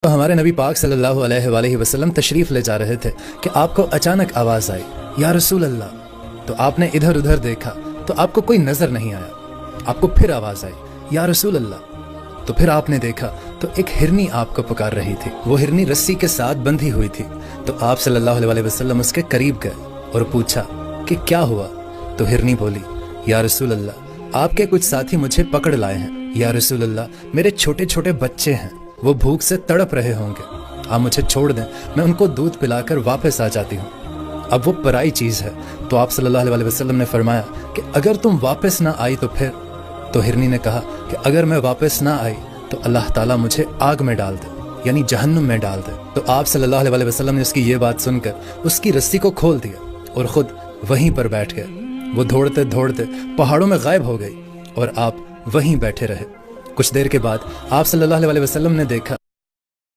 تو ہمارے نبی پاک صلی اللہ علیہ وآلہ وسلم تشریف لے جا رہے تھے کہ آپ کو اچانک آواز آئی یا رسول اللہ. تو آپ نے ادھر ادھر دیکھا تو آپ کو کوئی نظر نہیں آیا. آپ کو پھر آواز آئی یا رسول اللہ. تو پھر آپ نے دیکھا تو ایک ہرنی آپ کو پکار رہی تھی. وہ ہرنی رسی کے ساتھ بندھی ہوئی تھی. تو آپ صلی اللہ علیہ وآلہ وسلم اس کے قریب گئے اور پوچھا کہ کیا ہوا. تو ہرنی بولی یا رسول اللہ آپ کے کچھ ساتھی مجھے پکڑ لائے ہیں. یا رسول اللہ میرے چھوٹے چھوٹے بچے ہیں, وہ بھوک سے تڑپ رہے ہوں گے, آپ مجھے چھوڑ دیں, میں ان کو دودھ پلا کر واپس آ جاتی ہوں. اب وہ پرائی چیز ہے. تو آپ صلی اللہ علیہ وسلم نے فرمایا کہ اگر تم واپس نہ آئی تو پھر. تو ہرنی نے کہا کہ اگر میں واپس نہ آئی تو اللہ تعالیٰ مجھے آگ میں ڈال دے, یعنی جہنم میں ڈال دے. تو آپ صلی اللہ علیہ وسلم نے اس کی یہ بات سن کر اس کی رسی کو کھول دیا اور خود وہیں پر بیٹھ گئے. وہ دوڑتے دوڑتے پہاڑوں میں غائب ہو گئی اور آپ وہیں بیٹھے رہے. کچھ دیر کے بعد آپ صلی اللہ علیہ وسلم نے دیکھا